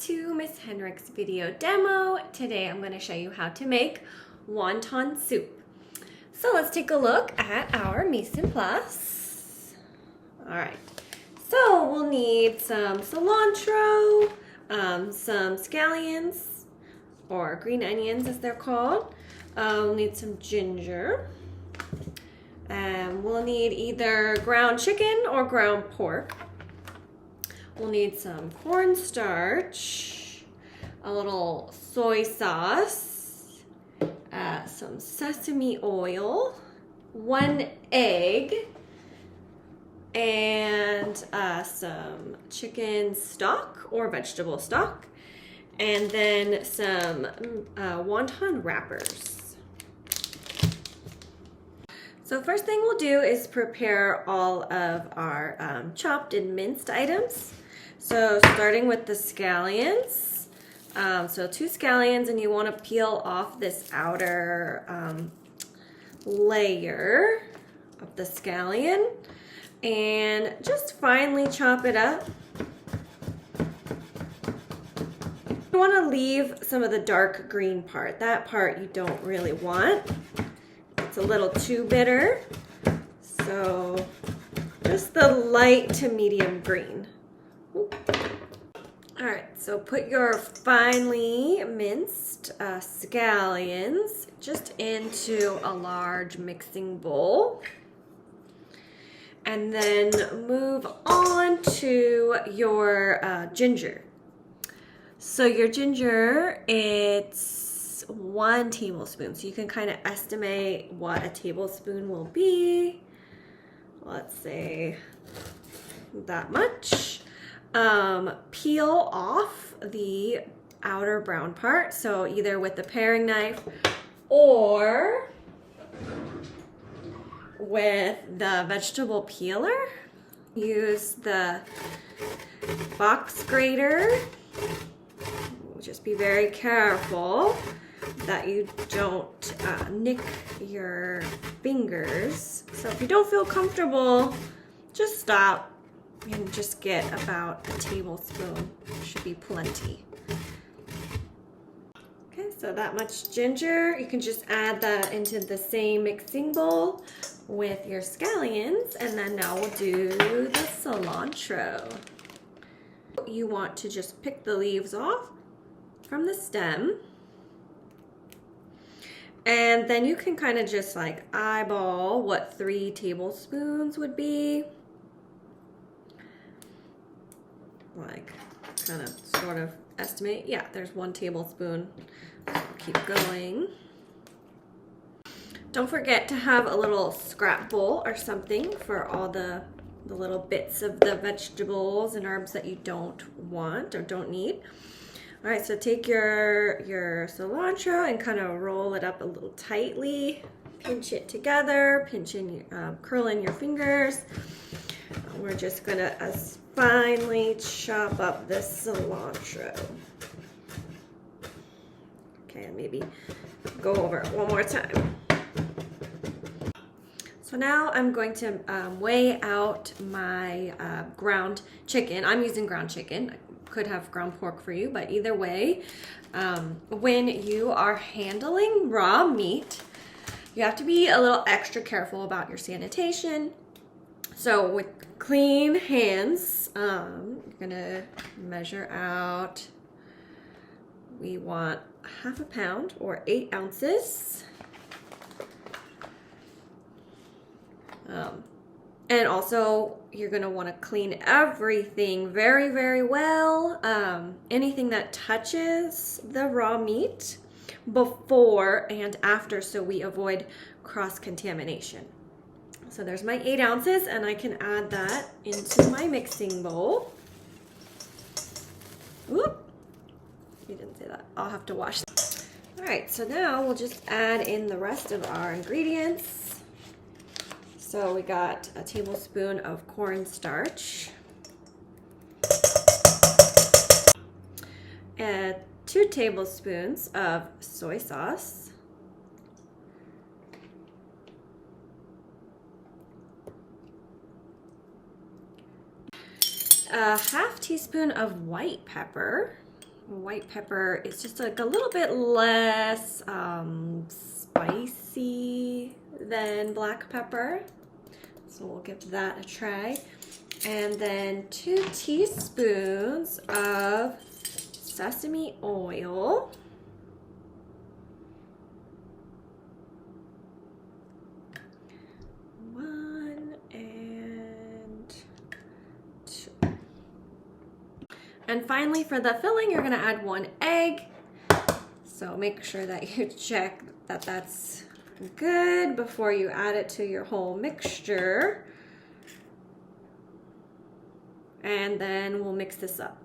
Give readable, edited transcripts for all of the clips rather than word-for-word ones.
to Miss Henrik's video demo. Today I'm going to show you how to make wonton soup. So let's take a look at our mise en place. Alright, so we'll need some cilantro, some scallions, or green onions as they're called. We'll need some ginger. We'll need either ground chicken or ground pork. We'll need some cornstarch, a little soy sauce, some sesame oil, 1 egg, and some chicken stock or vegetable stock, and then some wonton wrappers. So first thing we'll do is prepare all of our chopped and minced items. So starting with the scallions. So 2 scallions, and you want to peel off this outer layer of the scallion and just finely chop it up. You want to leave some of the dark green part. That part you don't really want. It's a little too bitter. So just the light to medium green. Alright, so put your finely minced scallions just into a large mixing bowl. And then move on to your ginger. So your ginger, it's 1 tablespoon. So you can kind of estimate what a tablespoon will be. Let's say that much. Peel off the outer brown part, so either with the paring knife or with the vegetable peeler. Use the box grater. Just be very careful that you don't nick your fingers. So if you don't feel comfortable, just stop. And just get about a tablespoon. Should be plenty. Okay, so that much ginger. You can just add that into the same mixing bowl with your scallions, and then now we'll do the cilantro. You want to just pick the leaves off from the stem, and then you can kind of just like eyeball what 3 tablespoons would be. Like kind of sort of estimate. Yeah, there's 1 tablespoon. Keep going. Don't forget to have a little scrap bowl or something for all the little bits of the vegetables and herbs that you don't want or don't need. All right, so take your cilantro and kind of roll it up a little tightly. Pinch it together, curl in your fingers. We're just gonna finely chop up the cilantro. Okay, and maybe go over it one more time. So now I'm going to weigh out my ground chicken. I'm using ground chicken. I could have ground pork for you, but either way, when you are handling raw meat, you have to be a little extra careful about your sanitation. So with clean hands, you're gonna measure out, we want 1/2 pound or 8 ounces. And also you're gonna wanna clean everything very, very well. Anything that touches the raw meat before and after, so we avoid cross-contamination. So there's my 8 ounces, and I can add that into my mixing bowl. Whoop, you didn't say that. I'll have to wash that. All right, so now we'll just add in the rest of our ingredients. So we got a tablespoon of cornstarch, and 2 tablespoons of soy sauce, 1/2 teaspoon of white pepper, white pepper is just like a little bit less spicy than black pepper. So we'll give that a try. And then 2 teaspoons of sesame oil. And finally, for the filling, you're gonna add 1 egg. So make sure that you check that that's good before you add it to your whole mixture. And then we'll mix this up.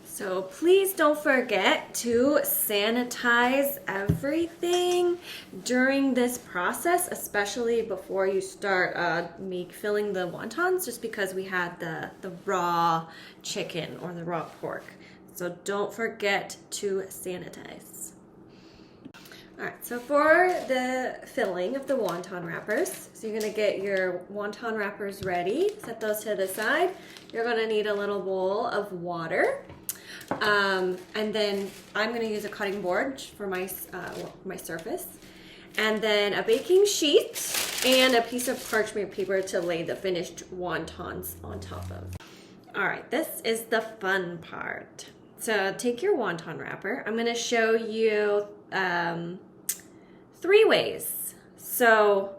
So please don't forget to sanitize everything during this process, especially before you start filling the wontons, just because we had the raw chicken or the raw pork. So don't forget to sanitize. All right, so for the filling of the wonton wrappers, so you're gonna get your wonton wrappers ready, set those to the side. You're gonna need a little bowl of water. And then I'm going to use a cutting board for my surface, and then a baking sheet and a piece of parchment paper to lay the finished wontons on top of. All right, this is the fun part. So take your wonton wrapper. I'm going to show you 3 ways. So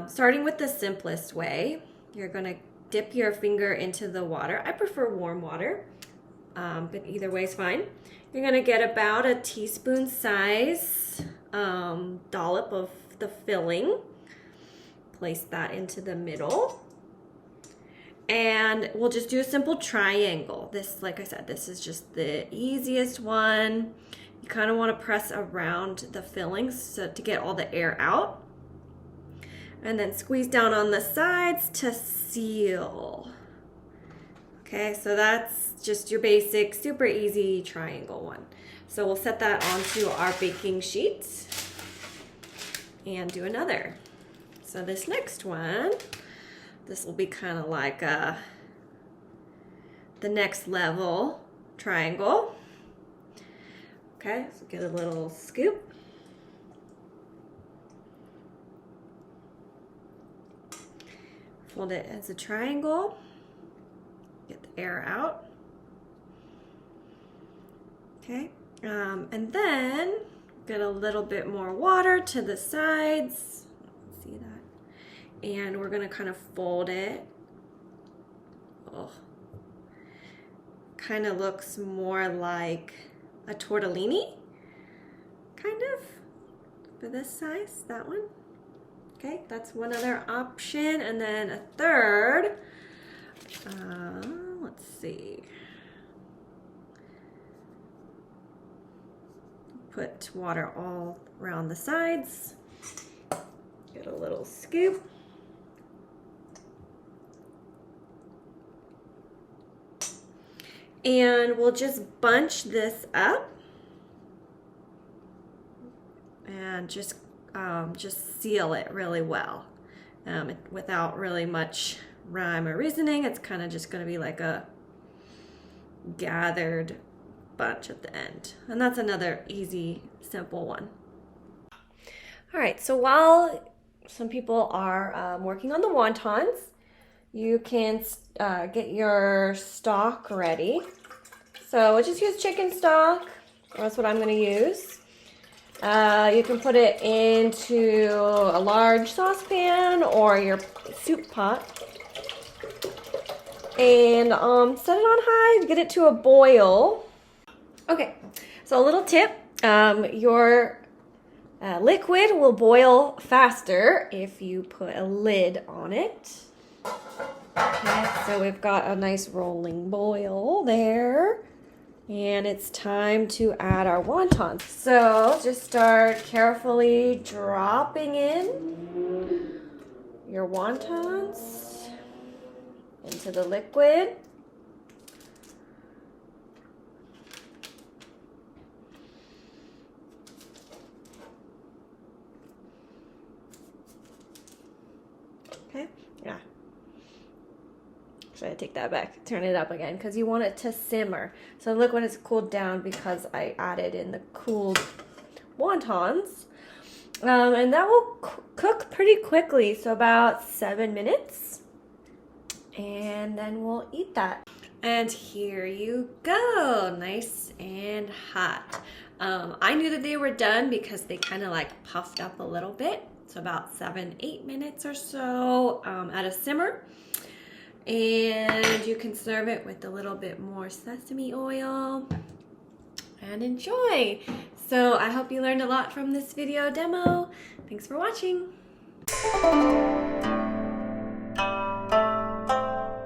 starting with the simplest way, you're going to dip your finger into the water. I prefer warm water, but either way is fine. You're gonna get about a teaspoon size dollop of the filling. Place that into the middle. And we'll just do a simple triangle. This, like I said, this is just the easiest one. You kind of want to press around the fillings so to get all the air out. And then squeeze down on the sides to seal. Okay, so that's just your basic, super easy triangle one. So we'll set that onto our baking sheet and do another. So this next one, this will be kind of like the next level triangle. Okay, so get a little scoop. Fold it as a triangle, get the air out. Okay, and then get a little bit more water to the sides. See that? And we're gonna kind of fold it. Oh, kind of looks more like a tortellini, kind of, for this size, that one. Okay, that's one other option. And then a third, let's see. Put water all around the sides. Get a little scoop. And we'll just bunch this up and just seal it really well without really much rhyme or reasoning. It's kind of just going to be like a gathered bunch at the end. And that's another easy, simple one. All right, so while some people are working on the wontons, you can get your stock ready. So we'll just use chicken stock. That's what I'm going to use. You can put it into a large saucepan or your soup pot and set it on high, get it to a boil. Okay, so a little tip, your liquid will boil faster if you put a lid on it. Okay, so we've got a nice rolling boil there. And it's time to add our wontons. So just start carefully dropping in your wontons into the liquid. Okay, yeah. Actually, I take that back. Turn it up again because you want it to simmer. So look when it's cooled down because I added in the cooled wontons. And that will cook pretty quickly, so about 7 minutes. And then we'll eat that. And here you go, nice and hot. I knew that they were done because they kind of like puffed up a little bit. So about 7-8 minutes or so at a simmer. And you can serve it with a little bit more sesame oil and enjoy. So I hope you learned a lot from this video demo. Thanks for watching.